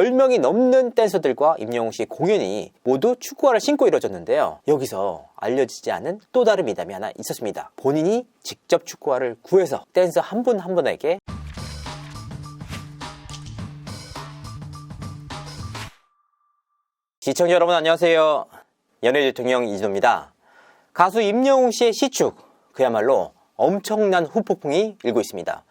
10명이 넘는 댄서들과 임영웅 씨의 공연이 모두 축구화를 신고 이뤄졌는데요. 여기서 알려지지 않은 또 다른 미담이 하나 있었습니다. 본인이 직접 축구화를 구해서 댄서 한 분 한 분에게 시청자 여러분 안녕하세요. 연예대통령 이진호입니다. 가수 임영웅 씨의 시축, 그야말로 엄청난 후폭풍이 일고 있습니다.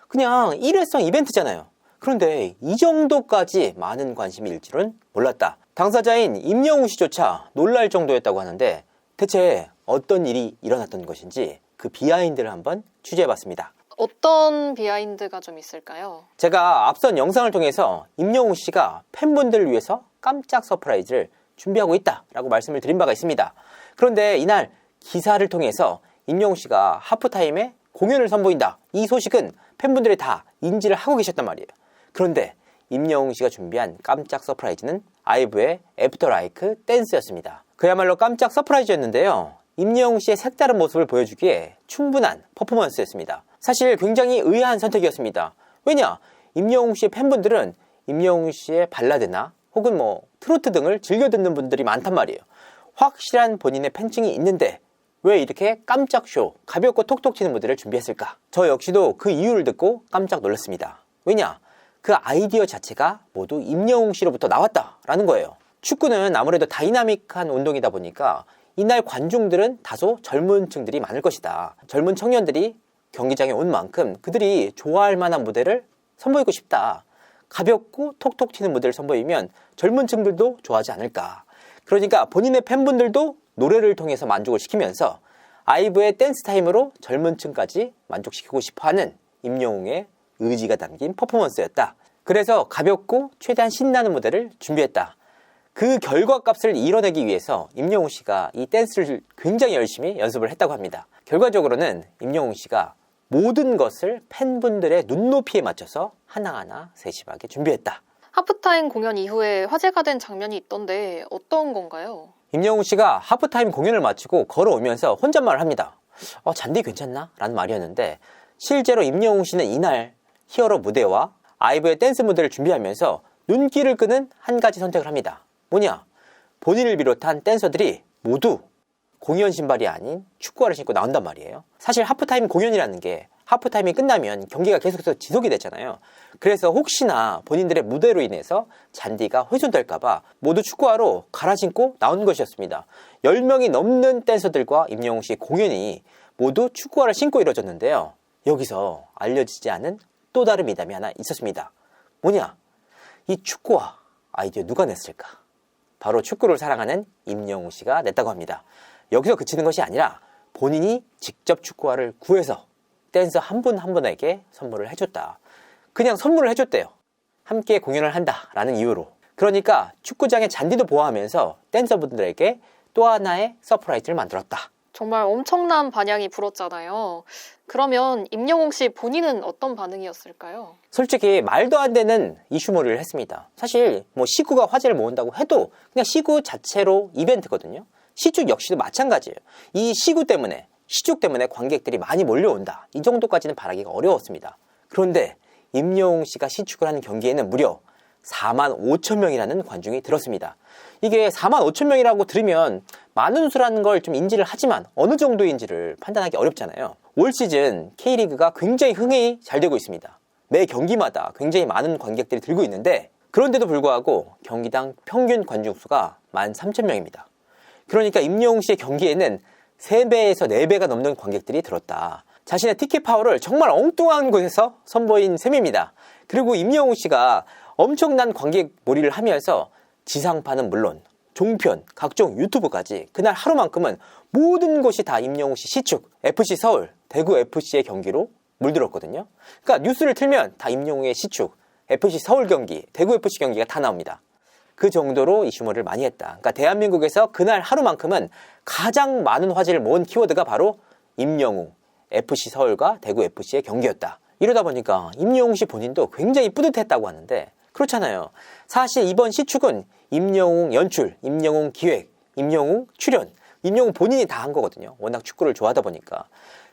그냥 일회성 이벤트잖아요. 그런데 이 정도까지 많은 관심이 일 줄은 몰랐다. 당사자인 임영웅 씨조차 놀랄 정도였다고 하는데 대체 어떤 일이 일어났던 것인지 그 비하인드를 한번 취재해봤습니다. 어떤 비하인드가 좀 있을까요? 제가 앞선 영상을 통해서 임영웅 씨가 팬분들을 위해서 깜짝 서프라이즈를 준비하고 있다라고 말씀을 드린 바가 있습니다. 그런데 이날 기사를 통해서 임영웅 씨가 하프타임에 공연을 선보인다, 이 소식은 팬분들이 다 인지를 하고 계셨단 말이에요. 그런데 임영웅 씨가 준비한 깜짝 서프라이즈는 아이브의 애프터 라이크 댄스였습니다. 그야말로 깜짝 서프라이즈였는데요. 임영웅 씨의 색다른 모습을 보여주기에 충분한 퍼포먼스였습니다. 사실 굉장히 의아한 선택이었습니다. 왜냐? 임영웅 씨의 팬분들은 임영웅 씨의 발라드나 혹은 트로트 등을 즐겨 듣는 분들이 많단 말이에요. 확실한 본인의 팬층이 있는데 왜 이렇게 깜짝 쇼, 가볍고 톡톡 튀는 무대를 준비했을까? 저 역시도 그 이유를 듣고 깜짝 놀랐습니다. 왜냐? 그 아이디어 자체가 모두 임영웅 씨로부터 나왔다라는 거예요. 축구는 아무래도 다이나믹한 운동이다 보니까 이날 관중들은 다소 젊은 층들이 많을 것이다. 젊은 청년들이 경기장에 온 만큼 그들이 좋아할 만한 무대를 선보이고 싶다. 가볍고 톡톡 튀는 무대를 선보이면 젊은 층들도 좋아하지 않을까. 그러니까 본인의 팬분들도 노래를 통해서 만족을 시키면서 아이브의 댄스 타임으로 젊은 층까지 만족시키고 싶어하는 임영웅의 의지가 담긴 퍼포먼스였다. 그래서 가볍고 최대한 신나는 무대를 준비했다. 그 결과값을 이뤄내기 위해서 임영웅 씨가 이 댄스를 굉장히 열심히 연습을 했다고 합니다. 결과적으로는 임영웅 씨가 모든 것을 팬분들의 눈높이에 맞춰서 하나하나 세심하게 준비했다. 하프타임 공연 이후에 화제가 된 장면이 있던데 어떤 건가요? 임영웅 씨가 하프타임 공연을 마치고 걸어오면서 혼잣말을 합니다. 잔디 괜찮나? 라는 말이었는데 실제로 임영웅 씨는 이날 히어로 무대와 아이브의 댄스 무대를 준비하면서 눈길을 끄는 한 가지 선택을 합니다. 뭐냐? 본인을 비롯한 댄서들이 모두 공연 신발이 아닌 축구화를 신고 나온단 말이에요. 사실 하프타임 공연이라는 게 하프타임이 끝나면 경기가 계속해서 지속이 되잖아요. 그래서 혹시나 본인들의 무대로 인해서 잔디가 훼손될까봐 모두 축구화로 갈아 신고 나온 것이었습니다. 10명이 넘는 댄서들과 임영웅 씨의 공연이 모두 축구화를 신고 이뤄졌는데요. 여기서 알려지지 않은 또 다른 미담이 하나 있었습니다. 뭐냐? 이 축구화 아이디어 누가 냈을까? 바로 축구를 사랑하는 임영웅 씨가 냈다고 합니다. 여기서 그치는 것이 아니라 본인이 직접 축구화를 구해서 댄서 한 분 한 분에게 선물을 해줬다. 그냥 선물을 해줬대요. 함께 공연을 한다라는 이유로. 그러니까 축구장의 잔디도 보호하면서 댄서분들에게 또 하나의 서프라이즈를 만들었다. 정말 엄청난 반향이 불었잖아요. 그러면 임영웅 씨 본인은 어떤 반응이었을까요? 솔직히 말도 안 되는 이슈몰이를 했습니다. 사실 시구가 화제를 모은다고 해도 그냥 시구 자체로 이벤트거든요. 시축 역시도 마찬가지예요. 이 시구 때문에, 시축 때문에 관객들이 많이 몰려온다. 이 정도까지는 바라기가 어려웠습니다. 그런데 임영웅 씨가 시축을 하는 경기에는 무려 45,000명이라는 관중이 들었습니다. 이게 45,000명이라고 들으면 많은 수라는 걸 좀 인지를 하지만 어느 정도인지를 판단하기 어렵잖아요. 올 시즌 K리그가 굉장히 흥행이 잘 되고 있습니다. 매 경기마다 굉장히 많은 관객들이 들고 있는데 그런데도 불구하고 경기당 평균 관중 수가 13,000명입니다. 그러니까 임영웅 씨의 경기에는 3배에서 4배가 넘는 관객들이 들었다. 자신의 티켓 파워를 정말 엉뚱한 곳에서 선보인 셈입니다. 그리고 임영웅 씨가 엄청난 관객 몰이를 하면서 지상파는 물론 종편, 각종 유튜브까지 그날 하루만큼은 모든 곳이 다 임영웅 씨 시축, FC 서울, 대구 FC의 경기로 물들었거든요. 그러니까 뉴스를 틀면 다 임영웅의 시축, FC 서울 경기, 대구 FC 경기가 다 나옵니다. 그 정도로 이슈몰을 많이 했다. 그러니까 대한민국에서 그날 하루만큼은 가장 많은 화제를 모은 키워드가 바로 임영웅, FC 서울과 대구 FC의 경기였다. 이러다 보니까 임영웅 씨 본인도 굉장히 뿌듯했다고 하는데 그렇잖아요. 사실 이번 시축은 임영웅 연출, 임영웅 기획, 임영웅 출연, 임영웅 본인이 다 한 거거든요. 워낙 축구를 좋아하다 보니까.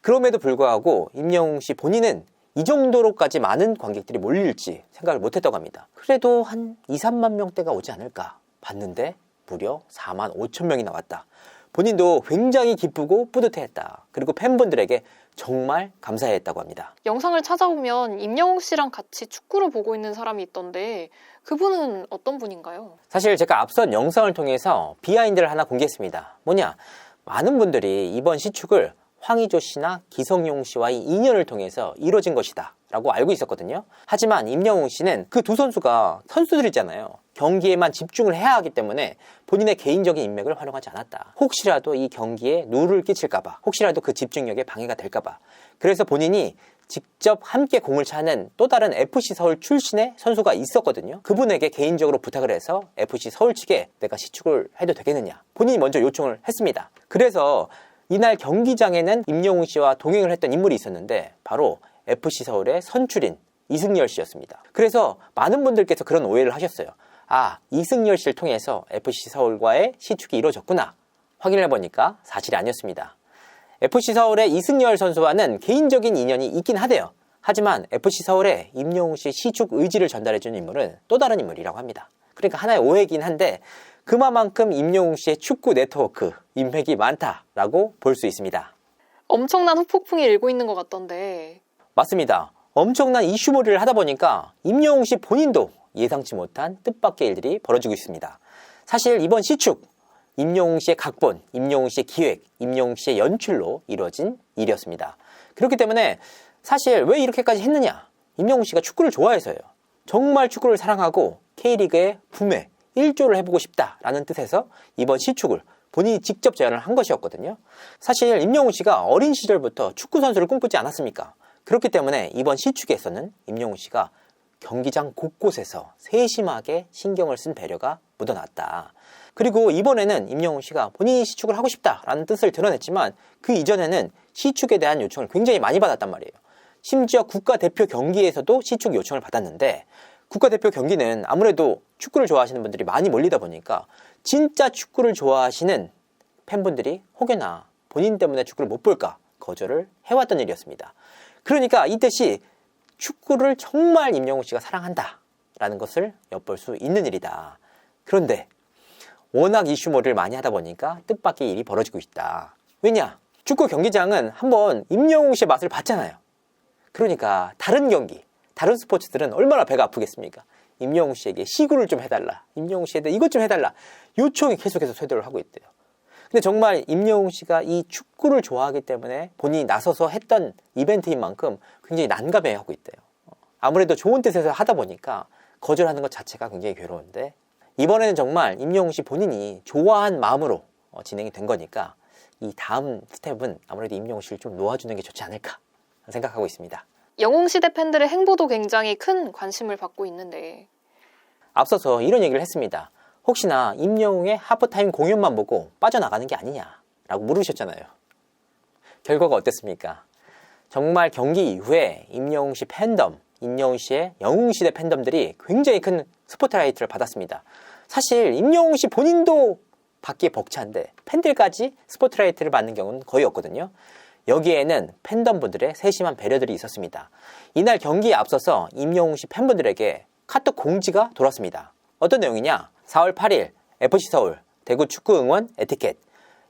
그럼에도 불구하고 임영웅 씨 본인은 이 정도로까지 많은 관객들이 몰릴지 생각을 못했다고 합니다. 그래도 한 2, 3만 명대가 오지 않을까 봤는데 무려 4만 5천 명이 나왔다. 본인도 굉장히 기쁘고 뿌듯해했다. 그리고 팬분들에게 정말 감사했다고 합니다. 영상을 찾아보면 임영웅 씨랑 같이 축구를 보고 있는 사람이 있던데 그분은 어떤 분인가요? 사실 제가 앞선 영상을 통해서 비하인드를 하나 공개했습니다. 뭐냐? 많은 분들이 이번 시축을 황의조 씨나 기성용 씨와의 인연을 통해서 이루어진 것이다 라고 알고 있었거든요. 하지만 임영웅 씨는 그 두 선수가 선수들이잖아요. 경기에만 집중을 해야 하기 때문에 본인의 개인적인 인맥을 활용하지 않았다. 혹시라도 이 경기에 누를 끼칠까봐, 혹시라도 그 집중력에 방해가 될까봐. 그래서 본인이 직접 함께 공을 차는 또 다른 FC 서울 출신의 선수가 있었거든요. 그분에게 개인적으로 부탁을 해서 FC 서울 측에 내가 시축을 해도 되겠느냐. 본인이 먼저 요청을 했습니다. 그래서 이날 경기장에는 임영웅 씨와 동행을 했던 인물이 있었는데 바로 FC 서울의 선출인 이승열 씨였습니다. 그래서 많은 분들께서 그런 오해를 하셨어요. 아, 이승열 씨를 통해서 FC 서울과의 시축이 이루어졌구나. 확인을 해보니까 사실이 아니었습니다. FC 서울의 이승열 선수와는 개인적인 인연이 있긴 하대요. 하지만 FC 서울의 임영웅 씨의 시축 의지를 전달해준 인물은 또 다른 인물이라고 합니다. 그러니까 하나의 오해이긴 한데 그만큼 임영웅 씨의 축구 네트워크, 인맥이 많다라고 볼 수 있습니다. 엄청난 후폭풍이 일고 있는 것 같던데. 맞습니다. 엄청난 이슈몰이를 하다 보니까 임영웅 씨 본인도 예상치 못한 뜻밖의 일들이 벌어지고 있습니다. 사실 이번 시축, 임영웅 씨의 각본, 임영웅 씨의 기획, 임영웅 씨의 연출로 이루어진 일이었습니다. 그렇기 때문에 사실 왜 이렇게까지 했느냐? 임영웅 씨가 축구를 좋아해서요. 정말 축구를 사랑하고 K리그의 붐에 일조를 해보고 싶다라는 뜻에서 이번 시축을 본인이 직접 제안을 한 것이었거든요. 사실 임영웅 씨가 어린 시절부터 축구 선수를 꿈꾸지 않았습니까? 그렇기 때문에 이번 시축에서는 임영웅 씨가 경기장 곳곳에서 세심하게 신경을 쓴 배려가 묻어났다. 그리고 이번에는 임영웅 씨가 본인이 시축을 하고 싶다라는 뜻을 드러냈지만 그 이전에는 시축에 대한 요청을 굉장히 많이 받았단 말이에요. 심지어 국가대표 경기에서도 시축 요청을 받았는데 국가대표 경기는 아무래도 축구를 좋아하시는 분들이 많이 몰리다 보니까 진짜 축구를 좋아하시는 팬분들이 혹여나 본인 때문에 축구를 못 볼까 거절을 해왔던 일이었습니다. 그러니까 이 뜻이 축구를 정말 임영웅 씨가 사랑한다라는 것을 엿볼 수 있는 일이다. 그런데 워낙 이슈몰이를 많이 하다 보니까 뜻밖의 일이 벌어지고 있다. 왜냐? 축구 경기장은 한번 임영웅 씨의 맛을 봤잖아요. 그러니까 다른 경기, 다른 스포츠들은 얼마나 배가 아프겠습니까? 임영웅 씨에게 시구를 좀 해달라. 임영웅 씨에게 이것 좀 해달라. 요청이 계속해서 쇄도를 하고 있대요. 근데 정말 임영웅 씨가 이 축구를 좋아하기 때문에 본인이 나서서 했던 이벤트인 만큼 굉장히 난감해하고 있대요. 아무래도 좋은 뜻에서 하다 보니까 거절하는 것 자체가 굉장히 괴로운데 이번에는 정말 임영웅 씨 본인이 좋아한 마음으로 진행이 된 거니까 이 다음 스텝은 아무래도 임영웅 씨를 좀 놓아주는 게 좋지 않을까 생각하고 있습니다. 영웅시대 팬들의 행보도 굉장히 큰 관심을 받고 있는데 앞서서 이런 얘기를 했습니다. 혹시나 임영웅의 하프타임 공연만 보고 빠져나가는 게 아니냐라고 물으셨잖아요. 결과가 어땠습니까? 정말 경기 이후에 임영웅 씨 팬덤, 임영웅 씨의 영웅시대 팬덤들이 굉장히 큰 스포트라이트를 받았습니다. 사실 임영웅 씨 본인도 받기에 벅찬데 팬들까지 스포트라이트를 받는 경우는 거의 없거든요. 여기에는 팬덤분들의 세심한 배려들이 있었습니다. 이날 경기에 앞서서 임영웅 씨 팬분들에게 카톡 공지가 돌았습니다. 어떤 내용이냐? 4월 8일 FC 서울 대구 축구 응원 에티켓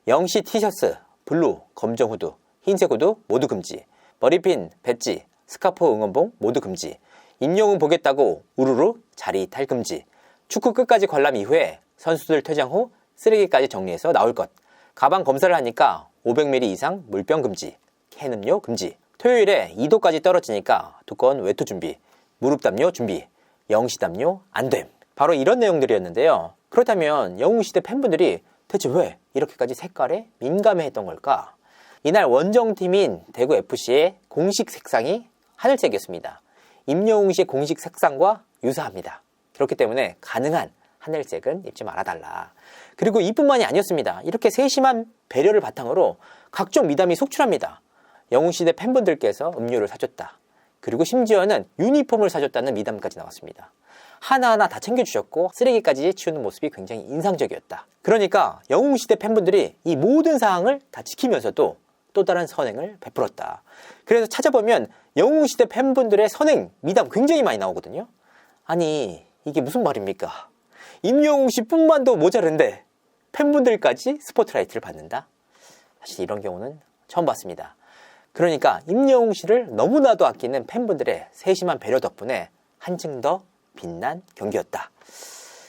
0시 티셔츠, 블루, 검정 후드, 흰색 후드 모두 금지, 머리핀, 배지, 스카프 응원봉 모두 금지, 임영웅 보겠다고 우르르 자리 이탈 금지, 축구 끝까지 관람 이후에 선수들 퇴장 후 쓰레기까지 정리해서 나올 것, 가방 검사를 하니까 500ml 이상 물병 금지, 캔 음료 금지, 토요일에 2도까지 떨어지니까 두꺼운 외투 준비, 무릎 담요 준비, 영시 담요 안됨. 바로 이런 내용들이었는데요. 그렇다면 영웅시대 팬분들이 대체 왜 이렇게까지 색깔에 민감해했던 걸까? 이날 원정팀인 대구FC의 공식 색상이 하늘색이었습니다. 임영웅 씨의 공식 색상과 유사합니다. 그렇기 때문에 가능한 하늘색은 입지 말아달라. 그리고 이뿐만이 아니었습니다. 이렇게 세심한 배려를 바탕으로 각종 미담이 속출합니다. 영웅시대 팬분들께서 음료를 사줬다. 그리고 심지어는 유니폼을 사줬다는 미담까지 나왔습니다. 하나하나 다 챙겨주셨고 쓰레기까지 치우는 모습이 굉장히 인상적이었다. 그러니까 영웅시대 팬분들이 이 모든 사항을 다 지키면서도 또 다른 선행을 베풀었다. 그래서 찾아보면 영웅시대 팬분들의 선행, 미담 굉장히 많이 나오거든요. 아니 이게 무슨 말입니까? 임영웅씨 뿐만도 모자른데 팬분들까지 스포트라이트를 받는다? 사실 이런 경우는 처음 봤습니다. 그러니까 임영웅씨를 너무나도 아끼는 팬분들의 세심한 배려 덕분에 한층 더 빛난 경기였다.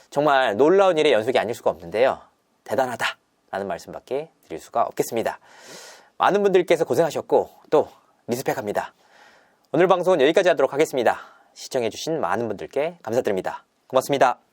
정말 놀라운 일의 연속이 아닐 수가 없는데요. 대단하다 라는 말씀밖에 드릴 수가 없겠습니다. 많은 분들께서 고생하셨고 또 리스펙합니다. 오늘 방송은 여기까지 하도록 하겠습니다. 시청해주신 많은 분들께 감사드립니다. 고맙습니다.